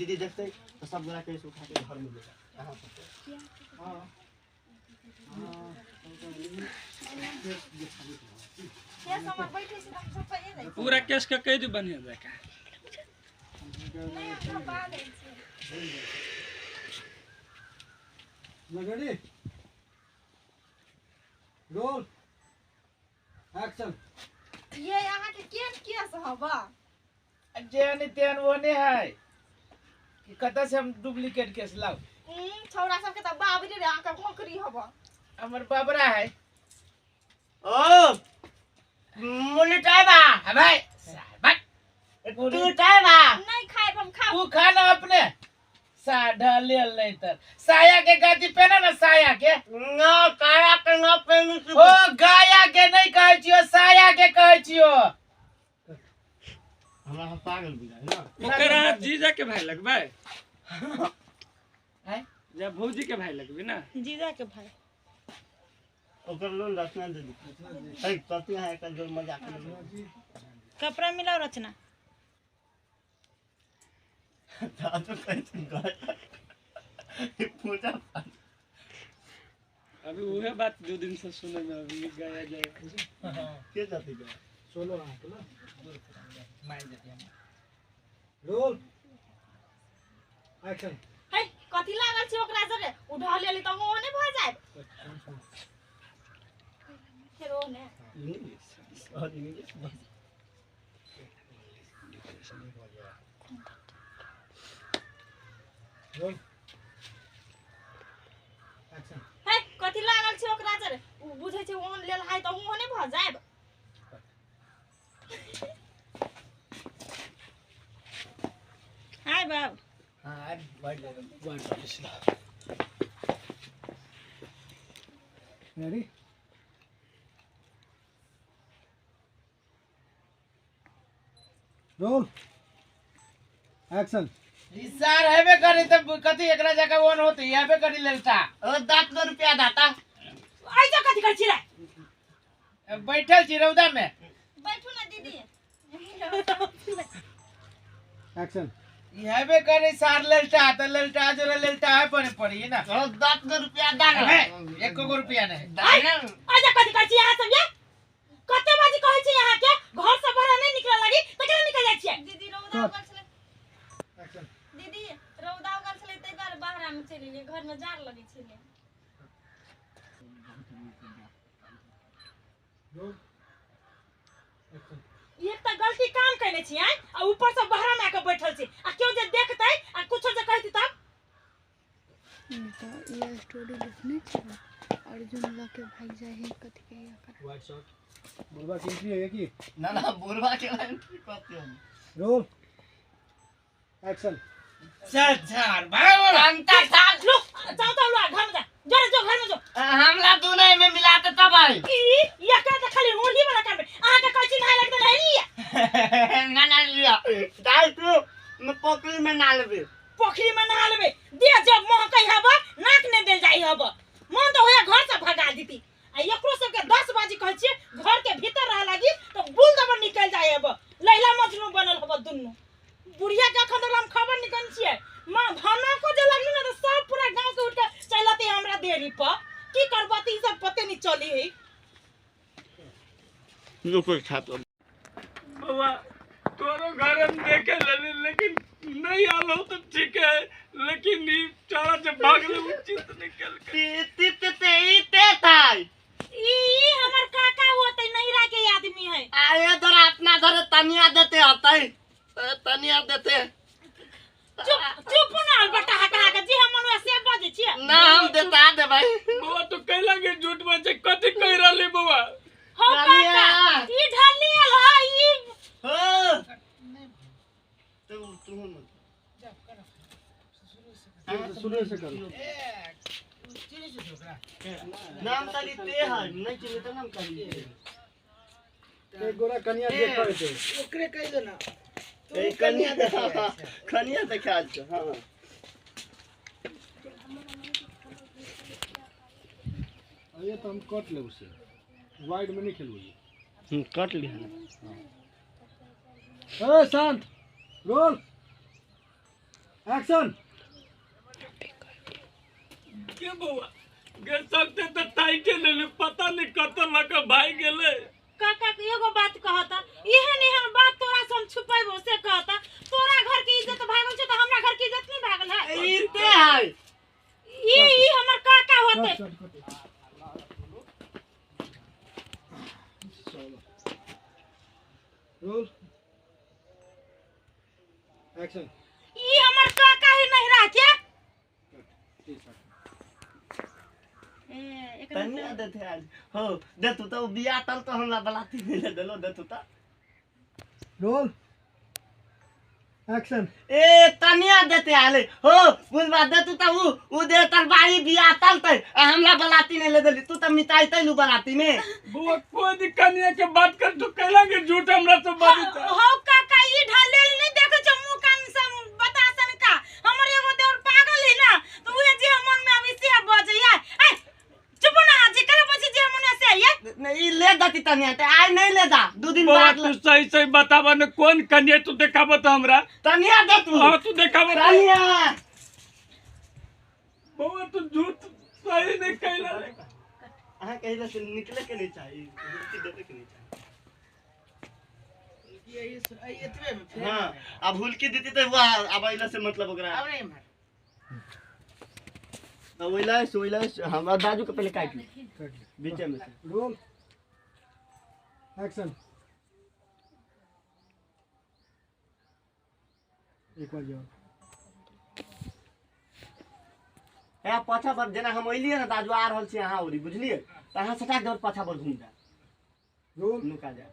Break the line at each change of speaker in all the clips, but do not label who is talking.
दीदी देखते तो सब गोरा केस उठा के घर में ले जाए। हां
केस हमर बैठे से हम सब पे नहीं
पूरा केस के कह दू बनिया जाके
नहीं हम बांध छै
लगड़ी रोल एक्शन।
ये यहाँ के केस हवा
जेन तेन वो नहीं है कि कत से हम डुप्लीकेट केस लाओ।
छौरा सब के त बाबरी रे आका खोकरी हवा
हमर बाबरा है
ओ मुनिटाबा
भाई साहब
तू टाबा
नहीं खाए हम खाओ
तू खाना अपने साढ़ा ले नहीं तर साया के गाती पहना ना साया के
ना काया के ना पेनु
ओ गाया के नहीं कहै छियो साया के कहै छियो।
हमरा पागल बुझाइ ना
ओकरा जीजा के भाई लगबै
हैं
जब भौजी के भाई लगबी ना
जीजा के भाई
ओकर लोन रचना दे दी है कति है का जो मजाक कर
कपड़ा मिलाओ रचना
तो कैसे गए पूजा
अभी वह बात 2 दिन से सुने में अभी गया जाए
के जाती है
सोलो रहा तो ना
मार देती है
रोल एक्शन।
है कथि लागल छै ओकरा जरे उठा लेली त ओने भ जाय फेर ओने
इंग्लिश और इंग्लिश
रोल एक्शन।
है कथि लागल छै ओकरा जरे उ बुझै छै ओन लेल है त ओने भ जाय हाय बाब
हां बैठ जा
रेडी रोल एक्शन।
इसार हेबे करे त कथि एकरा जगह ओन होते हेबे करी लेलता
ओ 10 रुपया दाता
आइ जा कथि कर छी रे
बैठल छी रौदा में
बैठू ना दीदी
एक्शन।
हेबे करे सार लेलता त लेलता जरा लेलता है पड़ी ना
ओ 10 रुपया दाना
एको रुपया नहीं
दाना
आइ जा कथि कर छी यहाँ सब ये कते बाजी कहै छी यहाँ के घर से बाहर नहीं निकल लगी त केना निकल जाय छी दीदी रौदा उगल छले
एक्शन।
दीदी रौदा उगल छले तै बार बाहर में चली गेल घर में जार लगी छले
रोल एक्शन।
ये त गलती काम करने छी हैं आ ऊपर से बाहर में आके बैठल छी आ क्यों जे देखतै आ कुछो जे कहती तब
तो ये स्टोरी लिखने चाहिए अर्जुन ला के भाग जाए है कथि के या कर
वाइट शॉट बुलवा किंतरी है कि
ना बुरवा के कहते हैं
रोल एक्शन।
झार भागो
अंता साल
लो जाओ तो लो घर में जा जो घर में जो
हमला दोनों में मिलाते तब आई
ई या का त खाली होली वाला काम आ के कहै छी ना लगत नहीं
ना लिया डाल तू मैं पोखरी में ना लेबे
पोखरी में नहा लेबे दे जब मोह कहि हबा नाक ने देल जाई हबा मन तो होया घर से भगा दीती आ एकरो सब के 10 बाजी कहै छी घर के भीतर रह लागी तो बुल दबर निकल जाए हबा लैला मजनू बनल हबा दुन्नु बुढ़िया के खंदर हम खबर निकल छिए मां भाना को जे लगनी ना तो सब पूरा गांव के उठ के चलते हमरा देरी पर की करबती सब पते नहीं चली है
ऊपर छाप
बाबा तोरो घर में देखे लेली लेकिन नहीं आलो तो ठीक है लेकिन ये चारा जब भागले उचित निकल के
ते थाई
ई हमर काका होते नहिरा के आदमी है
आए दर अपना घर तनिया देते हतै तनिया देते
चुप ना बेटा हका के जी हम मनुआ से बजे छी
ना हम देता दे भाई
बाबा तो कहला के झूठ में जे कथि कह रहली बाबा
हो काका ई ढलनी है ई
हो तू
शुरू से करो
नाम ताली ते है नहीं चिन्ह तो नाम ताली
एक गोरा कन्या देख रहे थे
ओकरे कह दो ना
ए कन्या देखा आज हां
ये तो हम कट ले उसे वाइड में नहीं खेलूंगी
कट लिया
ए शांत रोल एक्शन।
के बउआ गे सकते तो टाइटे ले ले, पता नहीं कत लग भाई गेले।
काका के एगो बात कहता, इहन बात तोरा से हम छुपाइबो से कहता। तोरा घर की इज्जत भागल छ त हमरा घर की इज्जत नहीं भागल है।
ई ते है
ई हमर काका होते।
Roll action.
ई हमर काका ही नहीं रह के। ए
तनिया देते आज हो दे तू तो बिया तल तो हमरा बलाती मिले देलो दे तू ता
रोल एक्शन।
ए तनिया देते आले हो कुछ बात दे तू ता उ दे तर बाई बिया तल ते हमरा बलाती नहीं ले देली तू त मिटाई तैलू बलाती में।
बउआ कोई दी कनिया के बात कर तू कहला के झूठ हमरा से बात कर।
हो काका ई ढालेल नहीं देखे छ मुंह कान से बता सन का। हमर एगो देवर पागल है ना तो उहे जे मन में अभी से बजैया। ए चुप ना जी कल बजे जे मन से आइए।
नहीं ले दती तनिया ते आज नहीं ले दा दो दिन
बउआ
बाद
तू सही सही बतावा न कौन कनिया तू देखाबो तो हमरा।
तनिया दे तू
हां तू देखाबो
तनिया।
बउआ तू झूठ सही नहीं कहला।
हां कहले से निकले के नहीं चाहिए मुक्ति देवे के नहीं चाहिए।
ये इतने में फिर
हां अब हुलकी देती तो वो अब आइला से मतलब ओकरा
अब नहीं मार।
ओइला हमरा बाजू के पहले काट ली बीच में से।
Roll action. एक बार जाओ।
ए पाछा पर जेना हम अइलिए ना बाजू आ रहल छी अहाँ ओरी बुझलिए त अहाँ सटा दे और पाछा पर घूम जा
रोल
नुका जा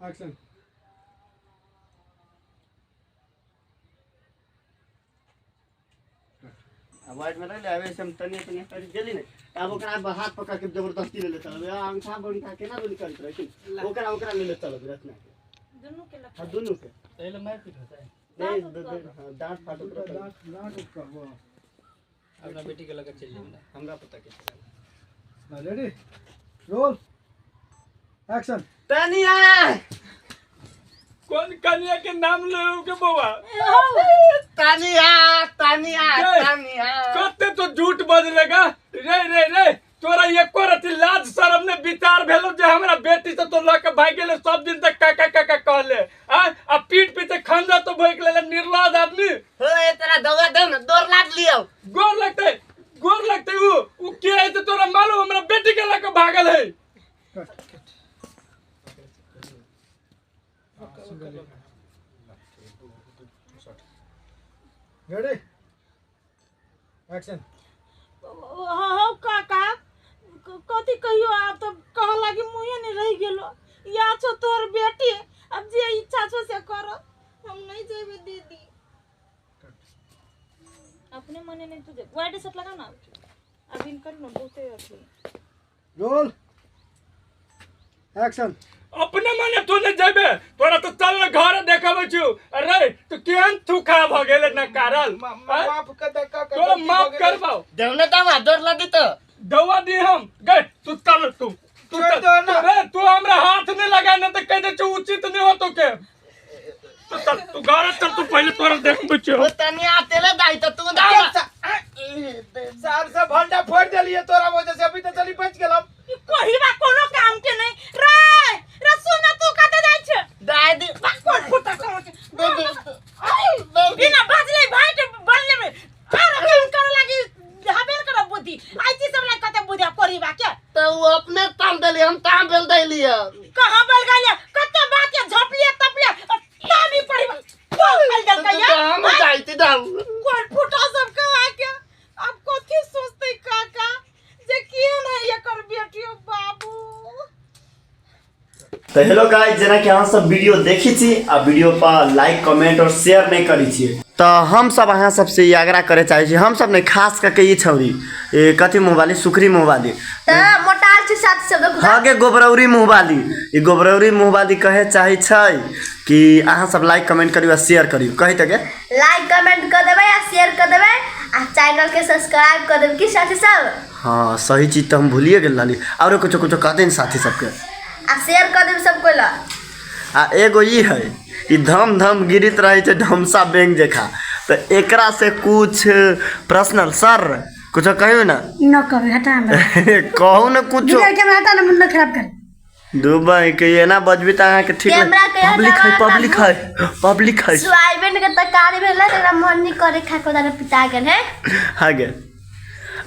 एक्शन।
अब वाइट में रह ले ऐसे हम तनिया कर गेली ने अब ओकरा हाथ पकड़ के जबरदस्ती ले ले चल अंगूठा बंठा केना बोली करत रही ओकरा ले ले चल रत्ना के
दोनों के लग
हां दोनों के
पहले मैं पीट होता है
नहीं दांत फाटो तो
लाट उसका वो
अपना बेटी के लगा चल जाना।
हमरा पता के
रेडी रोल एक्शन।
तनिया
कौन कन्या के नाम ले के बउआ।
तानिया तानिया
जय।
तानिया
कते तो झूठ बजलेगा रे रे रे तोरा एको रति लाज शरम ने विचार भेलो जे हमरा बेटी से तो लके भाग गेले सब दिन तक काका काका कहले हां अब पीठ पीछे खंजा तो भोक लेले निर्लज आदमी।
हो ए तेरा दवा दे ना दौड़ लाट लियो
गोर लगते उ के है तो तोरा मालूम हमरा बेटी के लके भागल है।
Ready action.
हो काका कथी कहियो आप तो कह लागी मुहे नहीं रह गेलो। या छो तोर बेटी अब जे इच्छा छो से करो हम नहीं जेबे दीदी। अपने मने नहीं तुझे वाइट शर्ट लगा ना अब इनकर न बहुते अच्छे।
Roll action.
अपने माने तू नहीं जाबे तोरा तो चल न घर देखाबे छु। अरे तू केन तू खा भ गेले न कारण
माफ कर दे काका।
तोरा माफ करबाओ
देवने दवा दौड़ लगी तो
दवा दी हम गए तू चल तू
छोड़ दो ना।
अरे तू हमरा हाथ नहीं लगा न तो कह दे छु उचित नहीं हो तो के तू चल तू घर चल तू पहले तोरा देखबे छु।
वो तनिया तेरे दाई तो तू दाई
सार से भंडा फोड़ देलिए तोरा वजह से अभी तो चली बच गेलम।
कोई बा कोनो काम के नहीं रे रे सुन तू कते जाय छ
दाई दी
कोन फुटा कहो छ
दे
बिना बाजले भाई के बनले में और काम करे लागी हबेल कर बुद्धि आइती सब ला कते बुद्धि करी बा के
तो वो अपने ताम देली हम ताम बेल देली
कहां बल गया कते बात के झपलिए तपलिए तामी पड़ी बोल बल दल गया
हम जाईती दाऊ
कोन फुटा सब कहा के अब कथि सोचते काका जे किए नहीं ये कर बेटियो बाबू।
तो हेलो गाइस जना कि अहाँ सब वीडियो देखी छी आ वीडियो पर लाइक कमेंट और शेयर नहीं करी छी तो हम सब अहाँ सबसे ये आग्रह करे चाहे छी हम सब ने खास करके ये छौरी ए कथी मुँह वाली सुखरी मुँह वाली
मोटाल के साथ सब
हाँ के गोबरौरी मुँह वाली ये गोबरौरी मुँह वाली कहे चाहे छै कि अहाँ सब लाइक कमेंट करियो शेयर करियो कही तक
लाइक कमेंट कर देबे या शेयर कर देबे आ चैनल के सब्सक्राइब कर देबे कि साथी सब।
हाँ सही चीज तो हम भूलिए गेल लाली और कुछ कहते हैं साथी सबके
आ शेयर कर देबे सबको ला।
आ एगो ई है ई धम धम गिरित रहे छै ढमसा बैंक जखा। तो एकरा से कुछ पर्सनल सर कुछ कहियो ना
न कभी हटा हमरा
कहू ना कुछ
बिना कैमरा हटा ना मुंडा खराब कर
दुबई के ये ना बजबी त अहाँ के ठीक
कैमरा के
पब्लिक है पब्लिक है
सोयाबीन के तरकारी भेला तेरा मन नहीं करे खा को दाना पिता गेल है
आगे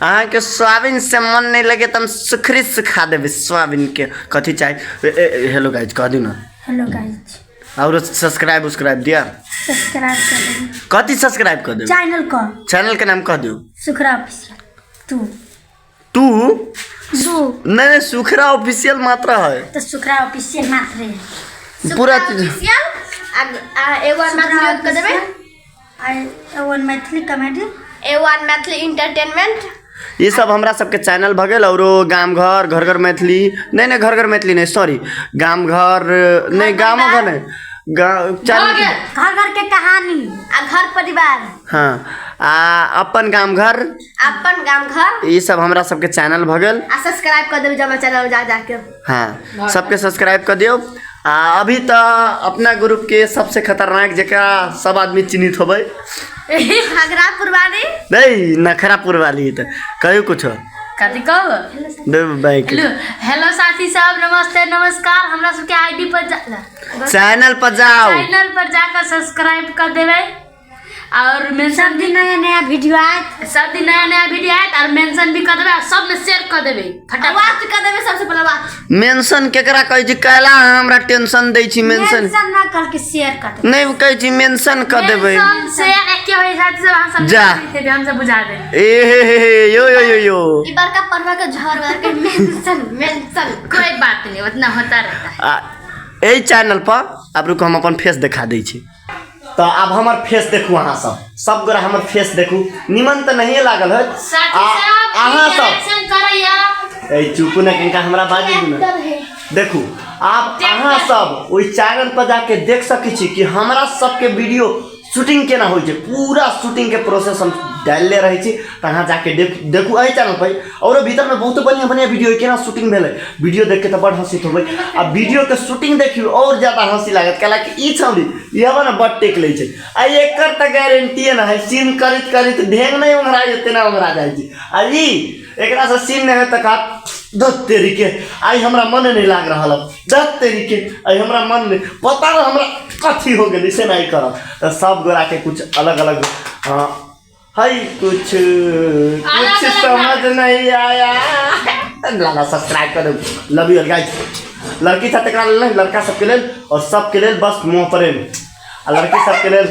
अहाँ के सोयाबीन से मन नहीं लगे त हम सुखरी सिखा देबे सोयाबीन के कथी चाहिए। हेलो गाइज कह दियो ना
हेलो गाइस
और सब्सक्राइब दिया
सब्सक्राइब कर दो
कथी सब्सक्राइब कर दो चैनल के नाम कह दियो
सुखरा ऑफिशियल
तू नहीं सुखरा ऑफिशियल मात्रा है
तो सुखरा ऑफिशियल मात्र है
पूरा चीज
A1 मैथिली कर देबे
A1 Maithili comedy
A1 Maithili entertainment
ये सब हमरा सबके चैनल भगेल और गाम घर घर घर मैथिली नहीं घर घर मैथिली नहीं सॉरी गाम घर नहीं गाँव घर नहीं चैनल
घर घर के कहानी
आ घर परिवार
हाँ अपन गाम घर
घर
ये सब हमरा सबके चैनल भगेल
आ सब्सक्राइब कर देबे जब चैनल जा जाके
हाँ सबके सब्सक्राइब कर दियो। अभी तो अपना ग्रुप के सबसे खतरनाक जगह सब आदमी चिन्हित होबे
खगरापुर वाली
नहीं नखरापुर वाली तो कहियो कुछ
कथी कहू हेलो साथी सब नमस्ते नमस्कार हमरा सबके आईडी पर
चैनल पर जाओ
चैनल पर जाकर सब्सक्राइब कर देवे और मेंशन भी नया वीडियो आए सब दिन नया वीडियो आए और मेंशन भी कर देवे और सब में शेयर कर देवे
फटाफट कर देवे सबसे पहले बात
मेंशन केकरा कहै छी कहला हमरा टेंशन दै छी मेंशन
ना करके शेयर कर दे
नहीं कहै छी मेंशन कर देबै
मेंशन शेयर एके होय साथी सब हम सब
जा
हम सब बुझा दे
ए यो यो यो यो
ई बड़का परवा के झर वार के मेंशन
कोई बात नहीं उतना होता रहता
है। ए चैनल पर आप रुको हम अपन फेस दिखा दै छी। तो अब हमार फेस देखू अहाँ सब गोरा हमार फेस देखू निमन तो नहीं लागल है अहाँ सब ए चुप न किनका हमरा बाजू न देखू आप अहाँ सब ओइ चैनल पर जाके देख सकै छी कि हमरा सबके वीडियो शूटिंग केना होइ छै पूरा शूटिंग के प्रोसेस हम डालले रहे छी त अहाँ जाके देखू एहि चैनल पर और भीतर में बहुत बढ़िया वीडियो केना शूटिंग भेलै वीडियो देख के त बड़ हंसी होबै आ वीडियो के शूटिंग देखियो और ज्यादा हंसी लागत काला कि ई छौरी इहवा न बड टेक लै छै आ एकर त गारंटी न है सीन करत करत ढेंग नहीं उंगरा जेते ना उंगरा जाइ छै आ ई एकरा से सीन नहीं है त का दत तेरी के आई हमरा मन नहीं लाग रहल दत तेरी के आई हमरा मन नहीं पता न हमरा कथी हो गेल से नहीं कर त सब गोरा के कुछ अलग अलग है कुछ समझ नहीं आया लाला सब्सक्राइब कर दो लव यू गाइस लड़की था तकरा लेल लड़का सबके लेल और सबके लेल बस मोह प्रेम आ लड़की सबके लेल